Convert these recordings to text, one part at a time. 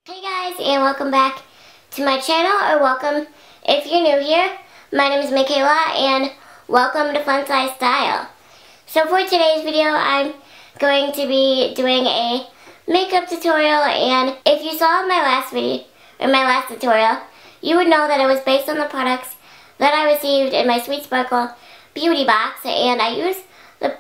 Hey guys, and welcome back to my channel, or welcome if you're new here. My name is Michaela, and welcome to FunsizedStyle. So for today's video, I'm going to be doing a makeup tutorial, and if you saw my last video, or my last tutorial, you would know that it was based on the products that I received in my Sweet Sparkle beauty box, and I use the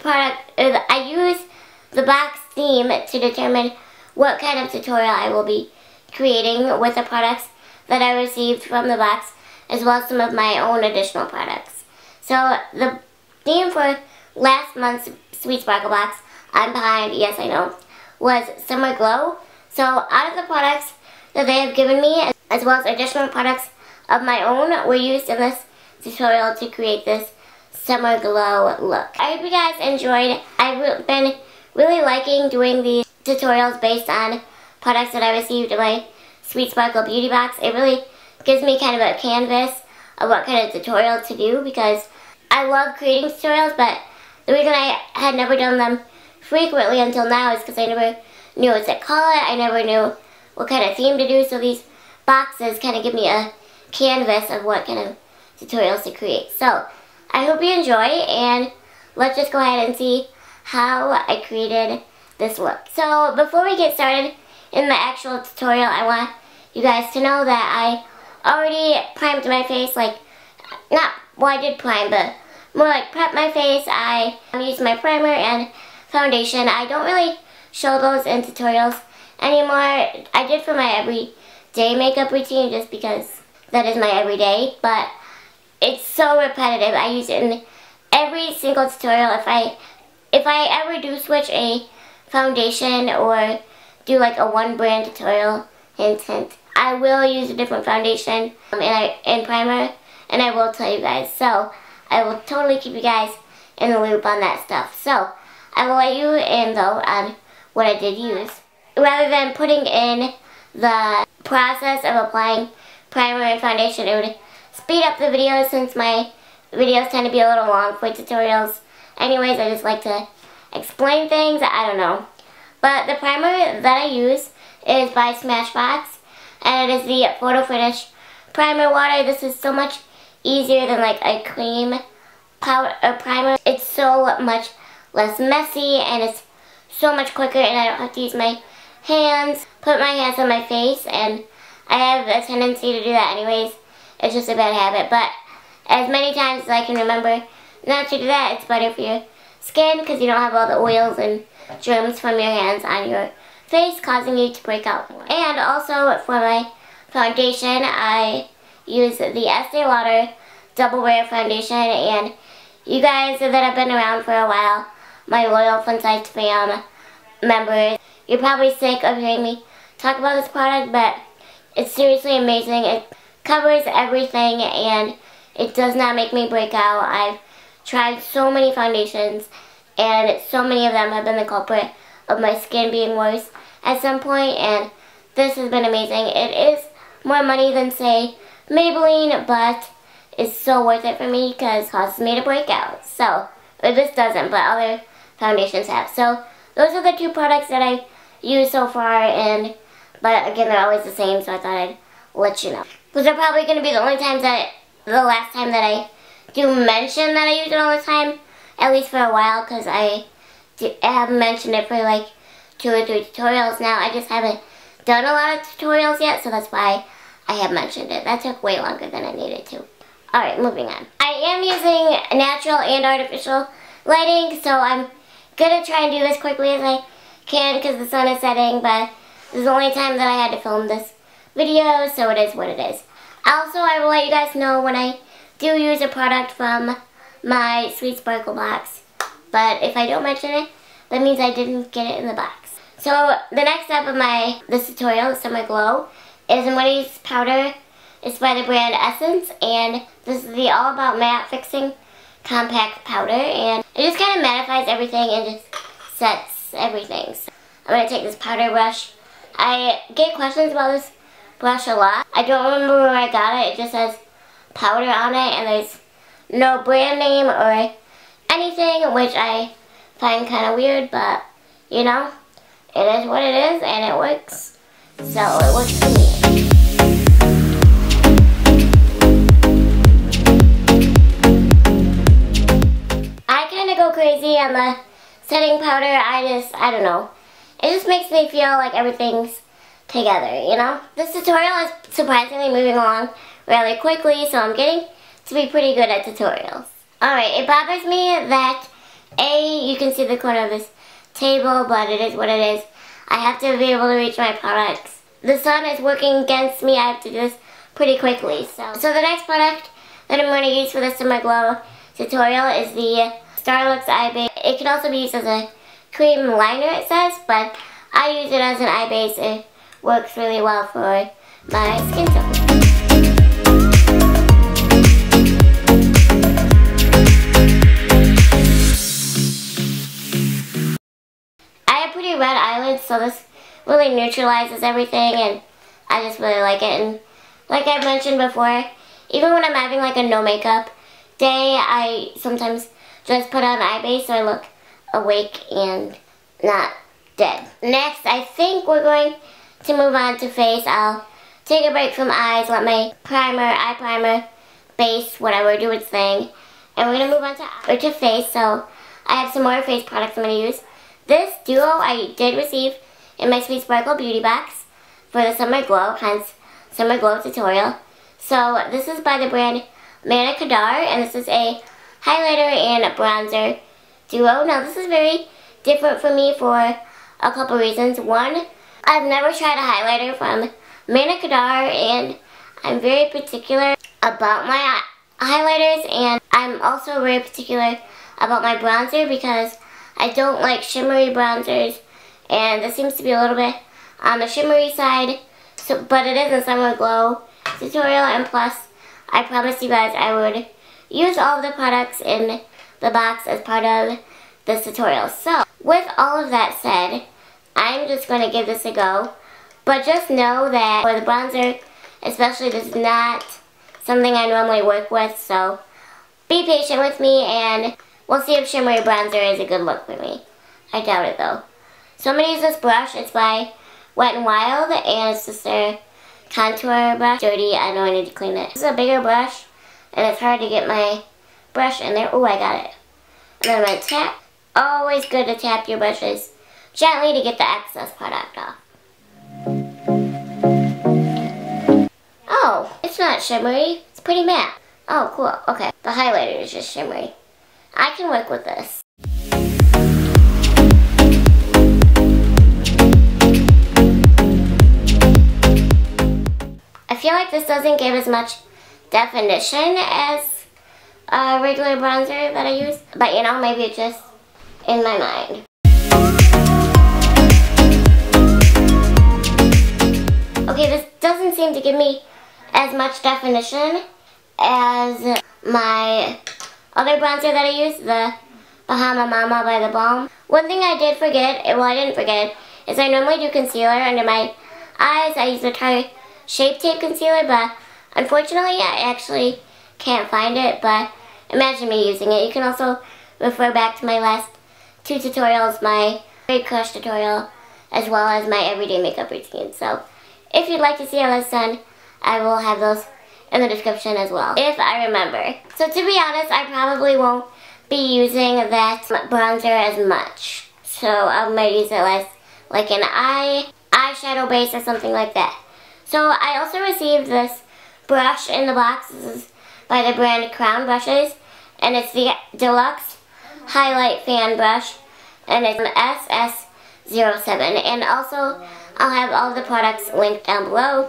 box theme to determine what kind of tutorial I will be creating with the products that I received from the box, as well as some of my own additional products. So the theme for last month's Sweet Sparkle box, I'm behind, yes I know, was Summer Glow. So out of the products that they have given me, as well as additional products of my own, were used in this tutorial to create this Summer Glow look. I hope you guys enjoyed. I've been really liking doing these tutorials based on products that I received in my Sweet Sparkle beauty box. It really gives me kind of a canvas of what kind of tutorial to do, because I love creating tutorials, but the reason I had never done them frequently until now is because I never knew what to call it. I never knew what kind of theme to do, so these boxes kind of give me a canvas of what kind of tutorials to create. So I hope you enjoy, and let's just go ahead and see how I created this look. So before we get started in the actual tutorial, I want you guys to know that I already primed my face, I did prime, but more like prep my face. I used my primer and foundation. I don't really show those in tutorials anymore. I did for my everyday makeup routine just because that is my everyday, but it's so repetitive. I use it in every single tutorial. If I ever do switch a foundation or do like a one brand tutorial, hint, I will use a different foundation and primer, and I will tell you guys. So I will totally keep you guys in the loop on that stuff. So I will let you in though on what I did use. Rather than putting in the process of applying primer and foundation, it would speed up the videos, since my videos tend to be a little long for tutorials. Anyways, I just like to explain things. I don't know. But the primer that I use is by Smashbox, and it is the Photo Finish Primer Water. This is so much easier than like a cream powder or primer. It's so much less messy, and it's so much quicker, and I don't have to use my hands, put my hands on my face, and I have a tendency to do that anyways. It's just a bad habit, but as many times as I can remember not to do that, it's better for your skin, because you don't have all the oils and germs from your hands on your face causing you to break out more. And also for my foundation, I use the Estee Lauder Double Wear Foundation, and you guys that have been around for a while, my loyal Funsized fam members, you're probably sick of hearing me talk about this product, but it's seriously amazing. It covers everything, and it does not make me break out. I've tried so many foundations, and so many of them have been the culprit of my skin being worse at some point, and this has been amazing. It is more money than, say, Maybelline, but it's so worth it for me because it causes me to break out. So, or this doesn't, but other foundations have. So, those are the two products that I've used so far, but again, they're always the same, so I thought I'd let you know. Because they're probably going to be the last time that I do mention that I use it all the time, at least for a while, because I haven't mentioned it for like 2 or 3 tutorials now. I just haven't done a lot of tutorials yet, so that's why I have mentioned it. That took way longer than I needed to. Alright, moving on. I am using natural and artificial lighting, so I'm going to try and do this quickly as I can because the sun is setting, but this is the only time that I had to film this video, so it is what it is. Also, I will let you guys know when I do use a product from my Sweet Sparkle box, but if I don't mention it, that means I didn't get it in the box. So the next step of this tutorial, Summer Glow, is I'm going to use powder. It's by the brand Essence, and this is the All About Matte Fixing Compact Powder, and it just kind of mattifies everything and just sets everything. So I'm going to take this powder brush. I get questions about this brush a lot. I don't remember where I got it. It just says powder on it, and there's no brand name or anything, which I find kind of weird, but you know, it is what it is, and it works So it works for me. I kind of go crazy on the setting powder. I don't know. It just makes me feel like everything's together, you know? This tutorial is surprisingly moving along really quickly, so I'm getting to be pretty good at tutorials. Alright, it bothers me that you can see the corner of this table, but it is what it is. I have to be able to reach my products. The sun is working against me. I have to do this pretty quickly. So the next product that I'm going to use for the Summer Glow tutorial is the Starlux Eye Base. It can also be used as a cream liner, it says, but I use it as an eye base. It works really well for my skin tone. I have pretty red eyelids, so this really neutralizes everything, and I just really like it. And like I've mentioned before, even when I'm having like a no makeup day, I sometimes just put on eye base so I look awake and not dead. Next, I think we're going to move on to face. I'll take a break from eyes, let my eye primer, base, whatever, do its thing. And we're going to move on to face. So I have some more face products I'm going to use. This duo I did receive in my Sweet Sparkle Beauty Box for the Summer Glow, hence Summer Glow tutorial. So this is by the brand Mascara, and this is a highlighter and bronzer duo. Now this is very different for me for a couple reasons. One, I've never tried a highlighter from Mascara, and I'm very particular about my highlighters, and I'm also very particular about my bronzer because I don't like shimmery bronzers, and this seems to be a little bit on the shimmery side, but it is a Summer Glow tutorial, and plus I promised you guys I would use all of the products in the box as part of this tutorial. So with all of that said, I'm just going to give this a go, but just know that for the bronzer especially, this is not something I normally work with, so be patient with me and we'll see if shimmery bronzer is a good look for me. I doubt it though. So I'm going to use this brush. It's by Wet n Wild, and it's just a contour brush. Dirty, I know I need to clean it. This is a bigger brush, and it's hard to get my brush in there. Oh, I got it. And then I'm going to tap. Always good to tap your brushes gently to get the excess product off. Oh, it's not shimmery. It's pretty matte. Oh, cool. Okay, the highlighter is just shimmery. I can work with this. I feel like this doesn't give as much definition as a regular bronzer that I use, but you know, maybe it's just in my mind. Okay, this doesn't seem to give me as much definition as my other bronzer that I use, the Bahama Mama by The Balm. One thing I did forget, well I didn't forget, is I normally do concealer under my eyes. I use the Tarte Shape Tape Concealer, but unfortunately I actually can't find it, but imagine me using it. You can also refer back to my last two tutorials, my Great Crush tutorial, as well as my everyday makeup routine. So if you'd like to see how that's done, I will have those in the description as well, if I remember. So to be honest, I probably won't be using that bronzer as much. So I might use it as like an eyeshadow base or something like that. So I also received this brush in the box. This is by the brand Crown Brushes, and it's the Deluxe Highlight Fan Brush, and it's an SS07. And also, I'll have all the products linked down below.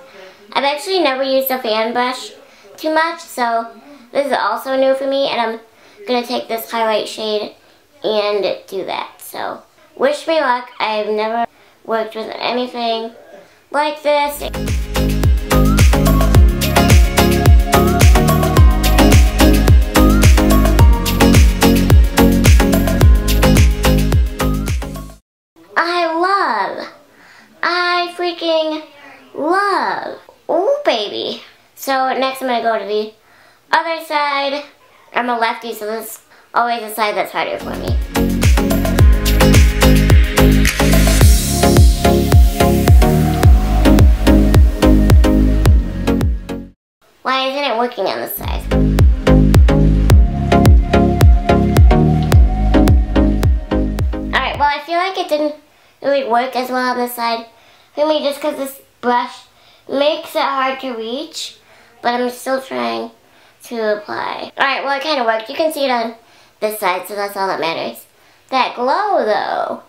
I've actually never used a fan brush too much, so this is also new for me, and I'm going to take this highlight shade and do that. So, wish me luck. I've never worked with anything like this. I freaking love. Ooh, baby. So next I'm going to go to the other side. I'm a lefty, so this is always the side that's harder for me. working on this side. Alright, well, I feel like it didn't really work as well on this side for me just because this brush makes it hard to reach, but I'm still trying to apply. Alright, well, it kind of worked. You can see it on this side, so that's all that matters. That glow, though,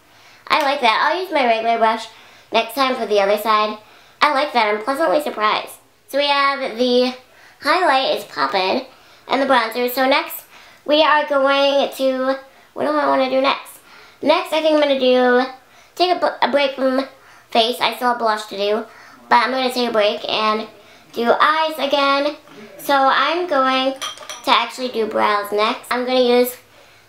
I like that. I'll use my regular brush next time for the other side. I like that. I'm pleasantly surprised. So we have the highlight is poppin' and the bronzer. So next we are going to, what do I want to do next? Next I think I'm going to do, take a break from face. I still have blush to do, but I'm going to take a break and do eyes again. So I'm going to actually do brows next. I'm going to use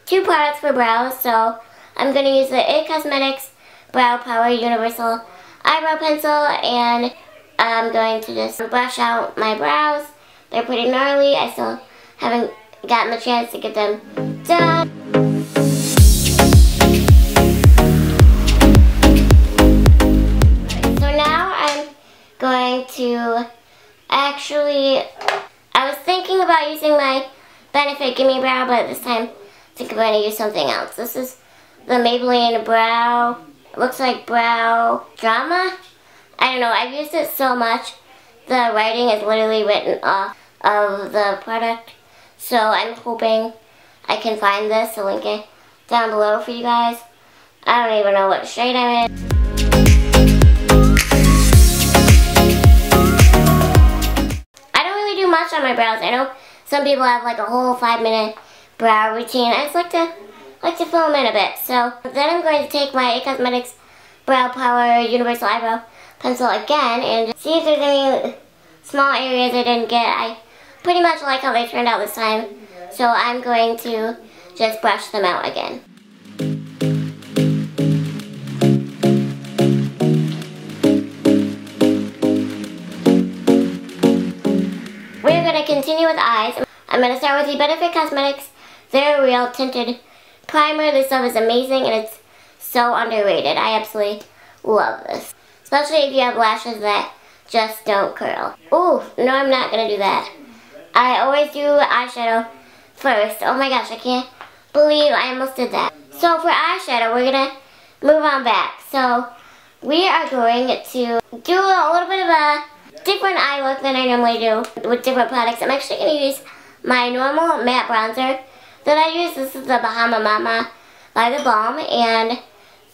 2 products for brows. So I'm going to use the IT Cosmetics Brow Power Universal Eyebrow Pencil, and I'm going to just brush out my brows. They're pretty gnarly. I still haven't gotten the chance to get them done. So now I'm going to actually, I was thinking about using my Benefit Gimme Brow, but this time I think I'm going to use something else. This is the Maybelline Brow, it looks like Brow Drama. I don't know, I've used it so much, the writing is literally written off of the product. So I'm hoping I can find this, I'll link it down below for you guys. I don't even know what shade I'm in. I don't really do much on my brows. I know some people have like a whole 5-minute brow routine. I just like to film in a bit. So then I'm going to take my IT Cosmetics Brow Power Universal Eyebrow Pencil again and see if there's any small areas I didn't get. I pretty much like how they turned out this time, so I'm going to just brush them out again. We're going to continue with eyes. I'm going to start with the Benefit Cosmetics They're Real Tinted Primer. This stuff is amazing and it's so underrated. I absolutely love this. Especially if you have lashes that just don't curl. Ooh, no, I'm not going to do that. I always do eyeshadow first. Oh my gosh, I can't believe I almost did that. So for eyeshadow, we're going to move on back. So we are going to do a little bit of a different eye look than I normally do with different products. I'm actually going to use my normal matte bronzer that I use. This is the Bahama Mama by The Balm, and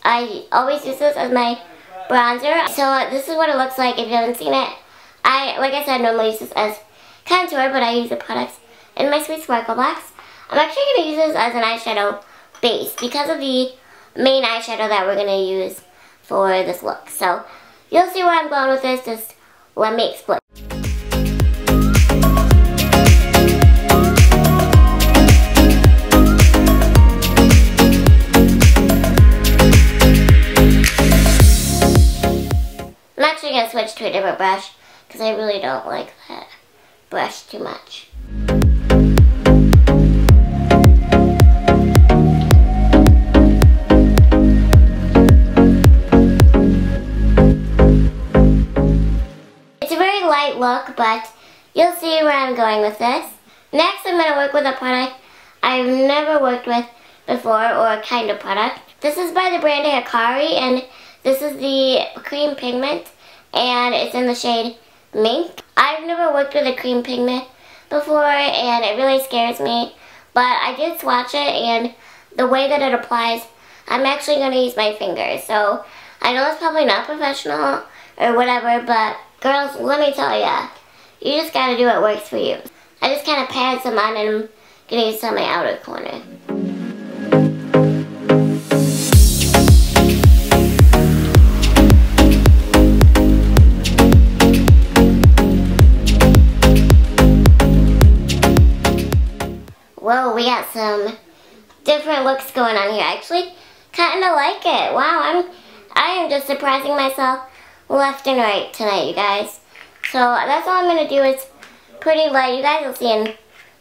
I always use this as my bronzer. So this is what it looks like if you haven't seen it. Like I said, normally use this as contour, but I use the products in my Sweet Sparkle box. I'm actually going to use this as an eyeshadow base because of the main eyeshadow that we're going to use for this look. So you'll see where I'm going with this. Just let me explain. I'm actually going to switch to a different brush because I really don't like that brush too much. It's a very light look, but you'll see where I'm going with this. Next, I'm going to work with a product I've never worked with before, or a kind of product. This is by the brand Hikari, and this is the cream pigment, and it's in the shade Mink. I've never worked with a cream pigment before, and it really scares me, but I did swatch it, and the way that it applies, I'm actually going to use my fingers. So I know it's probably not professional or whatever, but girls, let me tell ya, you just got to do what works for you. I just kind of pat some on, and I'm going to use some on my outer corner. Whoa, we got some different looks going on here. I actually kind of like it. Wow, I am just surprising myself left and right tonight, you guys. So that's all I'm going to do. Is pretty light. You guys will see in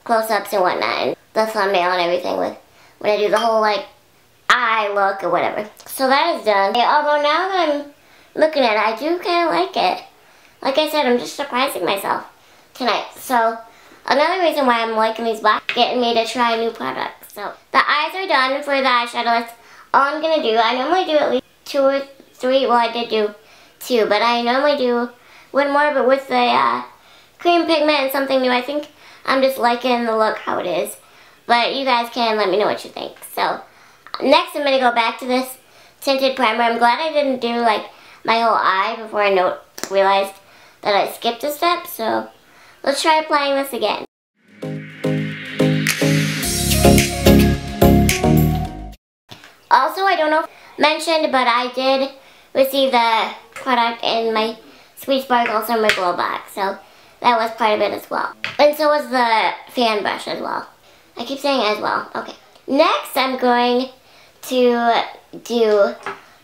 close-ups and whatnot, and the thumbnail and everything with when I do the whole like eye look or whatever. So that is done. Although now that I'm looking at it, I do kind of like it. Like I said, I'm just surprising myself tonight. So another reason why I'm liking these boxes, getting me to try new products. So the eyes are done for the eyeshadow. That's all I'm going to do. I normally do at least 2 or 3. Well, I did do 2, but I normally do one more. But with the cream pigment and something new, I think I'm just liking the look how it is. But you guys can let me know what you think. So next I'm going to go back to this tinted primer. I'm glad I didn't do like my whole eye before I realized that I skipped a step. So let's try applying this again. Also, I don't know if I mentioned, but I did receive the product in my Sweet Sparkle Summer Glow box. So that was part of it as well. And so was the fan brush as well. I keep saying as well. Okay. Next, I'm going to do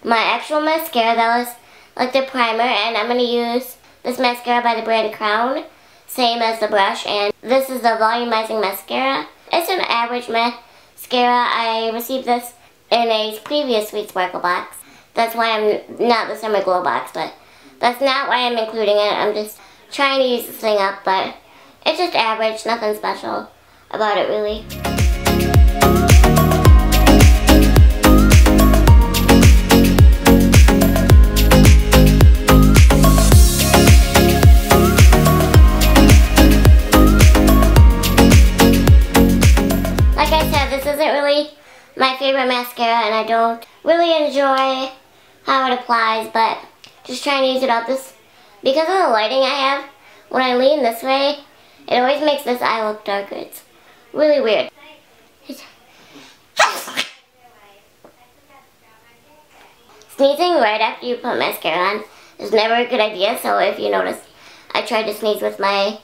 my actual mascara. That was like the primer, and I'm going to use this mascara by the brand Crown, same as the brush, and this is the volumizing mascara. It's an average mascara. I received this in a previous Sweet Sparkle box. That's why I'm not the Summer Glow box, but that's not why I'm including it. I'm just trying to use this thing up, but it's just average, nothing special about it really. Like I said, this isn't really my favorite mascara, and I don't really enjoy how it applies, but just trying to use it up. This, because of the lighting I have, when I lean this way, it always makes this eye look darker. It's really weird. Sneezing right after you put mascara on is never a good idea, so if you notice, I tried to sneeze with my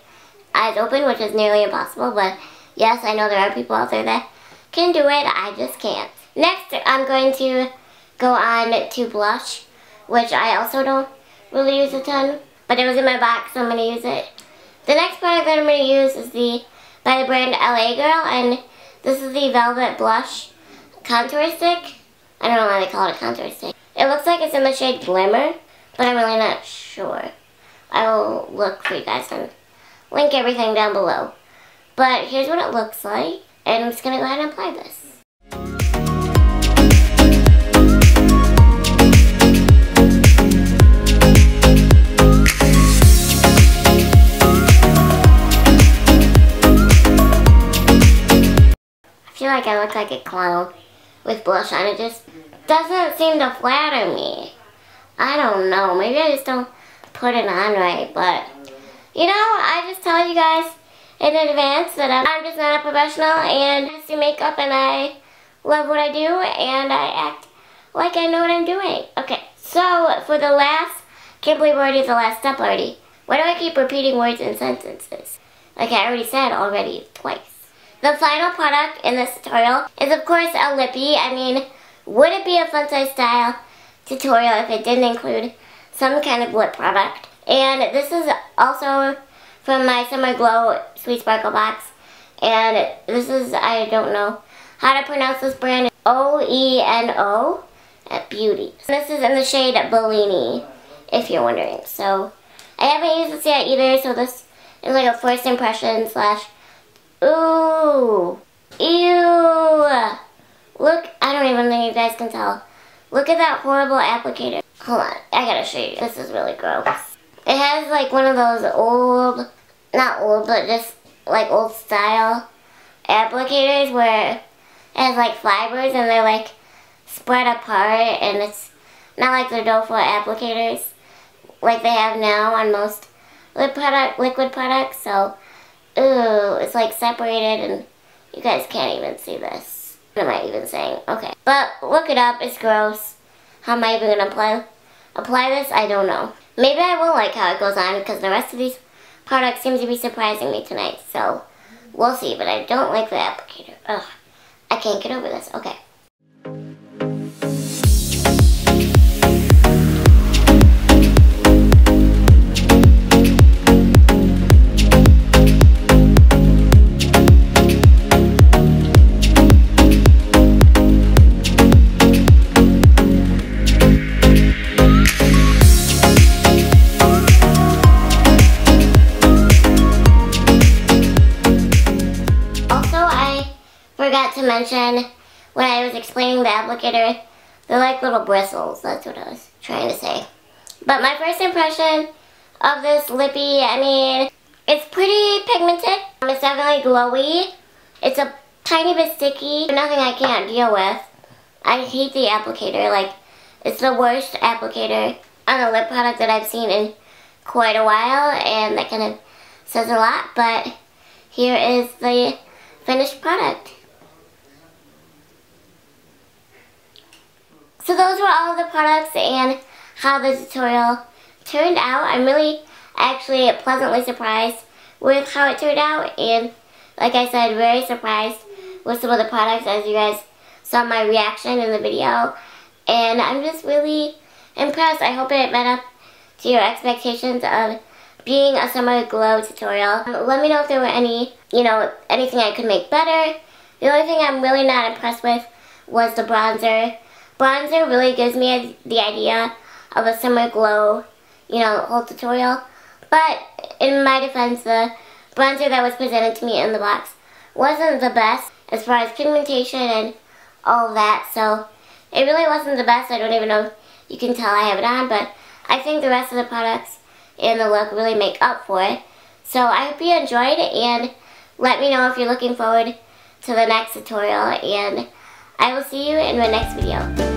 eyes open, which is nearly impossible, but yes, I know there are people out there that can do it. I just can't. Next, I'm going to go on to blush, which I also don't really use a ton, but it was in my box, so I'm going to use it. The next product that I'm going to use is by the brand LA Girl, and this is the Velvet Blush Contour Stick. I don't know why they call it a contour stick. It looks like it's in the shade Glimmer, but I'm really not sure. I will look for you guys and link everything down below. But here's what it looks like, and I'm just going to go ahead and apply this. I feel like I look like a clown with blush on. It just doesn't seem to flatter me. I don't know. Maybe I just don't put it on right, but you know, I just tell you guys in advance that I'm just not a professional, and I do makeup, and I love what I do, and I act like I know what I'm doing. Okay, so for the last, can't believe we're already at the last step already. Why do I keep repeating words in sentences? Like I already said already twice. The final product in this tutorial is of course a lippy. I mean, would it be a FunsizedStyle tutorial if it didn't include some kind of lip product? And this is also from my Summer Glow Sweet Sparkle box. And this is, I don't know how to pronounce this brand, O-E-N-O at Beauty. This is in the shade Bellini, if you're wondering. So I haven't used this yet either, so this is like a first impression slash, ooh, ew. Look, I don't even think you guys can tell. Look at that horrible applicator. Hold on, I gotta show you. This is really gross. It has like one of those old, not old, but just like old style applicators where it has like fibers and they're like spread apart, and it's not like the doe foot applicators like they have now on most liquid products. So, ooh, it's like separated, and you guys can't even see this. What am I even saying? Okay. But look it up. It's gross. How am I even going to apply this? I don't know. Maybe I will like how it goes on, because the rest of these products seem to be surprising me tonight. So, we'll see. But I don't like the applicator. Ugh. I can't get over this. Okay. to mention when I was explaining the applicator, they're like little bristles. That's what I was trying to say. But my first impression of this lippy, I mean, it's pretty pigmented. It's definitely glowy. It's a tiny bit sticky. Nothing I can't deal with. I hate the applicator. Like, it's the worst applicator on a lip product that I've seen in quite a while, and that kind of says a lot. But here is the finished product. So those were all of the products and how the tutorial turned out. I'm really actually pleasantly surprised with how it turned out, and like I said, very surprised with some of the products, as you guys saw my reaction in the video, and I'm just really impressed. I hope it met up to your expectations of being a summer glow tutorial. Let me know if there were any, anything I could make better. The only thing I'm really not impressed with was the bronzer. Bronzer really gives me the idea of a summer glow, whole tutorial. But in my defense, the bronzer that was presented to me in the box wasn't the best as far as pigmentation and all of that. So it really wasn't the best. I don't even know if you can tell I have it on, but I think the rest of the products and the look really make up for it. So I hope you enjoyed, and let me know if you're looking forward to the next tutorial, and I will see you in my next video.